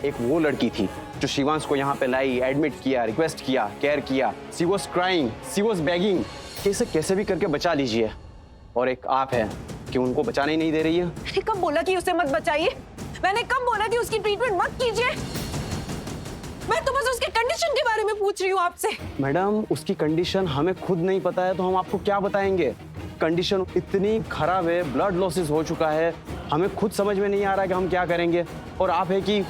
एक वो लड़की थी जो शिवांश को यहाँ पे लाई, एडमिट किया, रिक्वेस्ट किया, केयर किया। She was crying, she was begging कि इसे कैसे भी करके बचा लीजिए। और एक आप है कि उनको बचाने ही नहीं दे रही है। मैंने कब बोला कि उसे मत बचाइए? मैंने कब बोला कि उसकी ट्रीटमेंट मत कीजिए? मैं तो बस उसके कंडीशन के बारे में पूछ रही हूँ आपसे। मैडम, उसकी कंडीशन हमें खुद नहीं पता है तो हम आपको क्या बताएंगे। कंडीशन इतनी खराब है, ब्लड लॉसेस हो चुका है, हमें खुद समझ में नहीं आ रहा कि हम क्या करेंगे। और आप है कि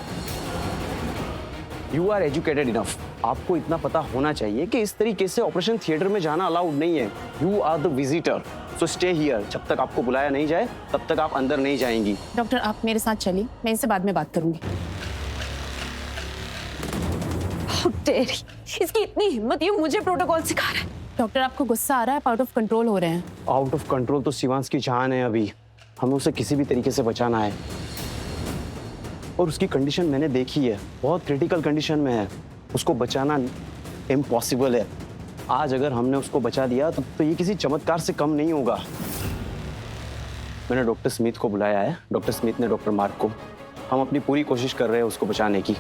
यू आर एजुकेटेड इनफ, आपको इतना पता होना चाहिए कि इस तरीके से ऑपरेशन थिएटर में जाना अलाउड नहीं है। You are the visitor, so stay here. जब तक आपको बुलाया नहीं जाए तब तक आप अंदर नहीं जाएंगी। डॉक्टर, आप मेरे साथ चलिए, मैं इनसे बाद में बात करूंगी। इसकी इतनी हिम्मत, ये मुझे प्रोटोकॉल सिखा रहा है। डॉक्टर, आपको गुस्सा आ रहा है? आउट ऑफ कंट्रोल हो रहे हैं। आउट ऑफ कंट्रोल तो शिवांश की जान है। अभी हमें उसे किसी भी तरीके से बचाना है। और उसकी कंडीशन मैंने देखी है, बहुत क्रिटिकल कंडीशन में है। उसको बचाना इम्पॉसिबल है। आज अगर हमने उसको बचा दिया तो ये किसी चमत्कार से कम नहीं होगा। मैंने डॉक्टर स्मिथ को बुलाया है, डॉक्टर स्मिथ ने डॉक्टर मार्क को। हम अपनी पूरी कोशिश कर रहे हैं उसको बचाने की।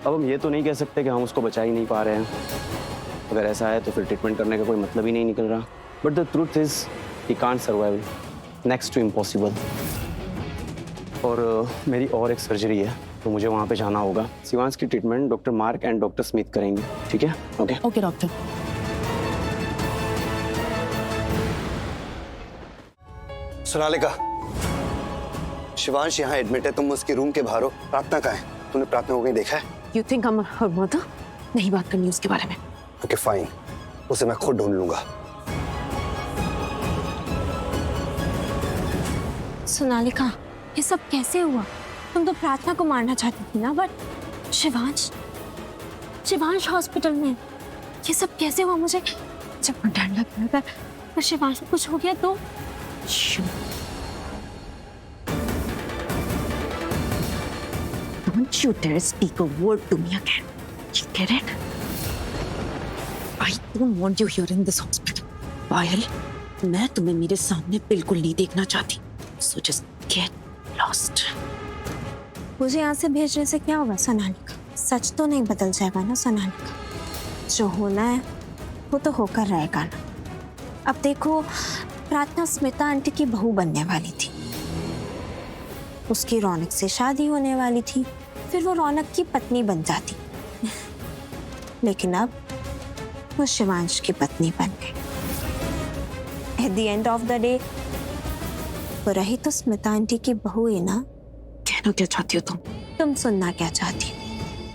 अब हम ये तो नहीं कह सकते कि हम उसको बचा ही नहीं पा रहे हैं। अगर ऐसा है तो फिर ट्रीटमेंट करने का कोई मतलब ही नहीं निकल रहा। But the truth is he can't survive, next to impossible. और मेरी और एक सर्जरी है तो मुझे वहाँ पे जाना होगा। शिवांश की treatment doctor mark and doctor Smith करेंगे, ठीक है? Okay okay doctor. Sonalika, Shivansh यहाँ एडमिट है, तुम उसके रूम के बाहर हो। प्रार्थना कहाँ है? तूने प्रार्थना को कहीं देखा है? You think I'm her mother? नहीं बात करनी उसके बारे में। ओके फाइन, उसे मैं खुद ढूंढ लूंगा। सोनालिका, ये सब कैसे हुआ? तुम तो प्रार्थना को मारना चाहती थी ना, बट शिवांश हॉस्पिटल में। ये सब कैसे हुआ? मुझे जब डर लग रहा था पर शिवांश को कुछ हो गया तो। Don't you dare speak a word to me again. You get it? I don't want you here in this hospital. पायल, मैं तुम्हें मेरे सामने बिल्कुल नहीं देखना चाहती। So just get lost. मुझे यहाँ से भेजने से क्या होगा सोनालिका? सच तो नहीं बदल जाएगा ना सोनालिका? जो होना है वो तो होकर रहेगा ना। अब देखो, प्रार्थना स्मिता आंटी की बहू बनने वाली थी। उसकी रौनक से शादी होने वाली थी, फिर वो रौनक की पत्नी बन जाती। लेकिन अब वो शिवांश की पत्नी बन गई। At the end of the day वो रही तो स्मिता आंटी की बहू है ना। कहना क्या चाहती हो तुम? तुम सुनना क्या चाहती हो?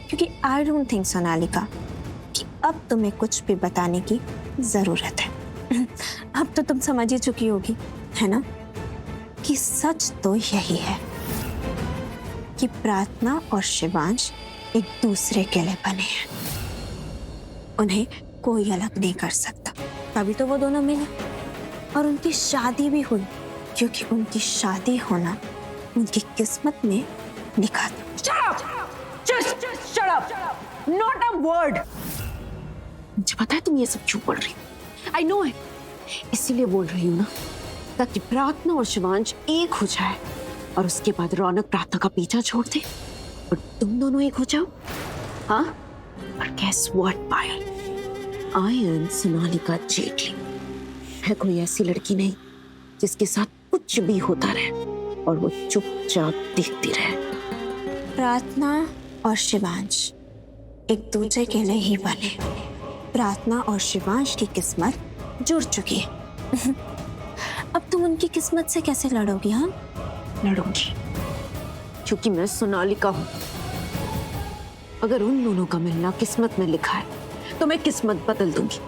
क्योंकि आई डोंट थिंक सोनालिका कि अब तुम्हें कुछ भी बताने की जरूरत है। अब तो तुम समझ ही चुकी होगी, है ना, कि सच तो यही है कि प्रार्थना और शिवांश एक दूसरे के लिए बने हैं। उन्हें कोई अलग नहीं कर सकता। तभी तो वो दोनों मिले और उनकी शादी भी हुई, क्योंकि उनकी शादी होना उनकी किस्मत में लिखा था। Shut up! Just shut up! Not a word! मुझे पता है तुम ये सब क्यों बोल रही हो। I know it. इसीलिए बोल रही हूँ ना, ताकि प्रार्थना और शिवांश एक हो जाए और उसके बाद रौनक प्रार्थना का पीछा छोड़ दे और तुम दोनों एक हो जाओ। हाँ? और guess what, Payal? I am Sonalika Jaitley. है कोई ऐसी लड़की नहीं जिसके साथ कुछ भी होता रहे और वो चुपचाप देखती रहे। प्रार्थना और शिवांश एक दूसरे के लिए ही बने। प्रार्थना और शिवांश की किस्मत जुड़ चुकी है। अब तुम उनकी किस्मत से कैसे लड़ोगी? हाँ, लड़ूंगी क्योंकि मैं सोनालिका हूं। अगर उन दोनों का मिलना किस्मत में लिखा है तो मैं किस्मत बदल दूंगी,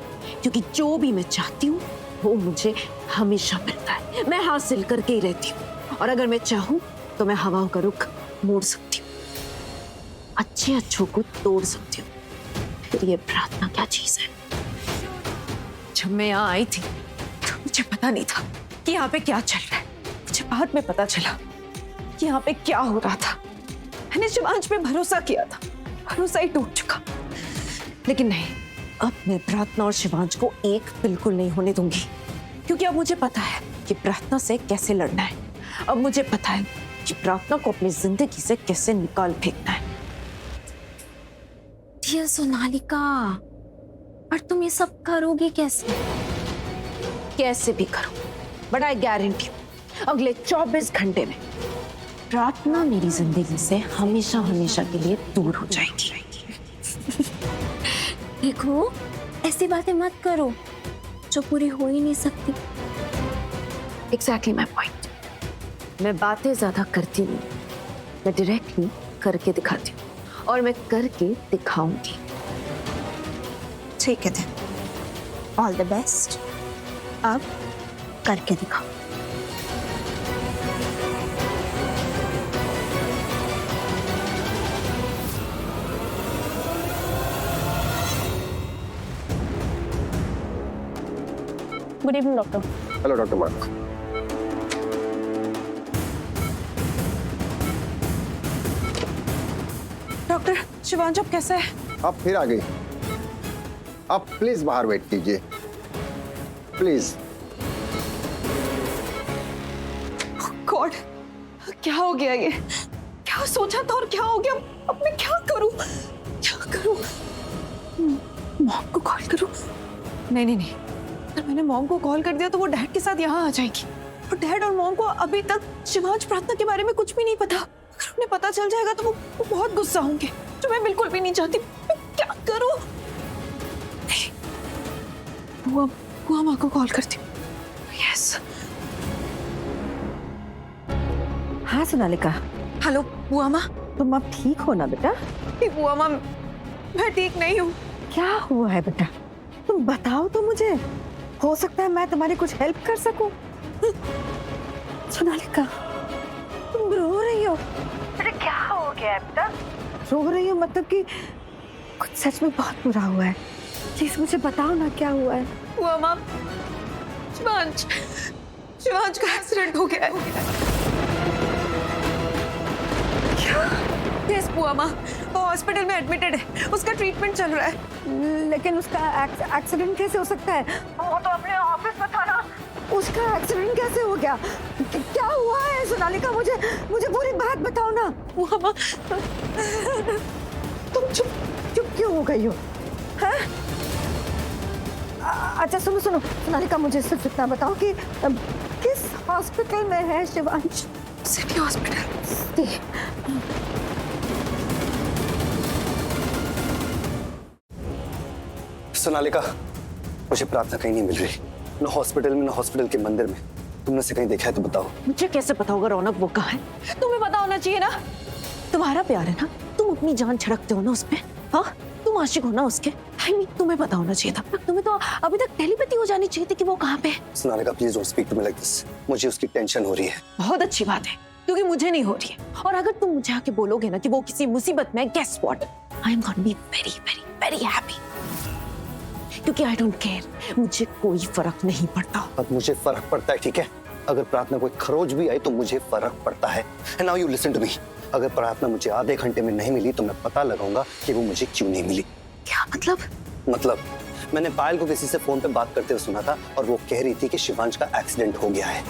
क्योंकि जो भी मैं चाहती हूँ वो मुझे हमेशा मिलता है। मैं हासिल करके ही रहती हूँ और अगर मैं चाहूँ तो मैं हवाओं का रुख मोड़ सकती हूँ, अच्छे अच्छों को तोड़ सकती हूँ। फिर ये प्रार्थना क्या चीज है? जब मैं यहाँ आई थी तो मुझे पता नहीं था कि यहाँ पे क्या चल रहा है। मुझे बाद में पता चला कि यहाँ पे क्या हो रहा था। मैंने शिवांश पे भरोसा किया था, भरोसा ही टूट चुका। लेकिन नहीं, अब मैं प्रार्थना और शिवांश को एक बिल्कुल नहीं होने दूंगी, क्योंकि अब मुझे पता है कि प्रार्थना से कैसे लड़ना है। अब मुझे पता है कि प्रार्थना को अपनी जिंदगी से कैसे निकाल फेंकना है। डियर सोनालिका, और तुम ये सब करोगी कैसे? कैसे भी करो, बट आई गारंटी अगले 24 घंटे में प्रार्थना मेरी जिंदगी से हमेशा हमेशा के लिए दूर हो जाएगी। देखो, ऐसी बातें मत करो जो पूरी हो ही नहीं सकती। Exactly my point. मैं बातें ज्यादा करती नहीं, मैं डायरेक्टली करके दिखाती हूँ, और मैं करके दिखाऊंगी। ठीक है then, ऑल द बेस्ट। अब करके दिखाओ। Good evening doctor. Hello doctor mark. Doctor Shivansh अब कैसा है? आप फिर आ गई। आप प्लीज बाहर वेट कीजिए, प्लीज। गॉड, क्या हो गया ये? क्या सोचा था और क्या हो गया? अब मैं क्या करूं? क्या करूं? मॉम को कॉल करूं? नहीं नहीं नहीं, अगर मैंने मॉम को कॉल कर दिया तो वो डैड के साथ यहाँ आ जाएगी, और डैड और मॉम को अभी तक शिवांश प्रार्थना के बारे में कुछ भी नहीं पता। अगर उन्हें पता चल जाएगा तो वो बहुत गुस्सा होंगे, जो मैं बिल्कुल भी नहीं चाहती। मैं क्या करूं? बुआ माँ को कॉल करती हूँ। यस। हाँ सोनालिका, हेलो बुआ माँ। तुम अब ठीक हो ना बेटा? बुआ माँ, मैं ठीक नहीं हूँ। क्या हुआ है बेटा? तुम बताओ तो मुझे, हो सकता है मैं तुम्हारी कुछ हेल्प कर सकूं। सोनालिका, तुम रो रही हो? अरे क्या हो गया है बेटा? रो रही हो मतलब कि कुछ सच में बहुत बुरा हुआ है? प्लीज मुझे बताओ ना क्या हुआ है। बुआ माँ, शिवांश का एक्सीडेंट हो गया है। यस बुआ माँ, वो हॉस्पिटल में एडमिटेड है, उसका ट्रीटमेंट चल रहा है। लेकिन उसका एक्सीडेंट कैसे हो सकता है? वो तो अपने ऑफिस में था ना। उसका एक्सीडेंट कैसे हो गया? क्या हुआ है सोनालिका? मुझे पूरी बात बताओ ना। बुआ माँ, तुम चुप क्यों हो गई हो? हैं? अच्छा सुनो सोनालिका, मुझे सिर्फ इतना बताओ कि किस हॉस्पिटल में है शिवांश? City hospital. सोनालिका, मुझे प्रार्थना कहीं नहीं मिल रही, ना हॉस्पिटल में ना हॉस्पिटल के मंदिर में। तुमने से कहीं देखा है तो बताओ। मुझे कैसे पता होगा रौनक वो कहाँ है? तुम्हें पता होना चाहिए ना, तुम्हारा प्यार है ना, तुम अपनी जान छिड़कते हो ना उस पे। हाँ, तुम आशिक हो ना उसके। आई मीन, तुम्हें पता होना चाहिए था। तुम्हें तो अभी तक टेलीपैथी हो जानी चाहिए थी कि वो कहाँ पे है। Sonalika please don't speak to me like this, मुझे उसकी टेंशन हो रही है। बहुत अच्छी बात है, क्योंकि मुझे नहीं हो रही है। और अगर तुम मुझे आके बोलोगे ना कि वो किसी मुसीबत में, guess what, I am gonna be very very very happy, क्योंकि आई डोंट केयर, मुझे कोई फर्क नहीं पड़ता। अब मुझे फर्क पड़ता है, ठीक है? अगर प्रार्थना कोई खरोच भी आई तो मुझे फर्क पड़ता है। And now you listen to me, अगर प्रार्थना मुझे आधे घंटे में नहीं मिली तो मैं पता लगाऊंगा कि वो मुझे क्यों नहीं मिली। क्या मतलब? मतलब मैंने पायल को किसी से फोन पे बात करते हुए सुना था, और वो कह रही थी कि शिवांश का एक्सीडेंट हो गया है।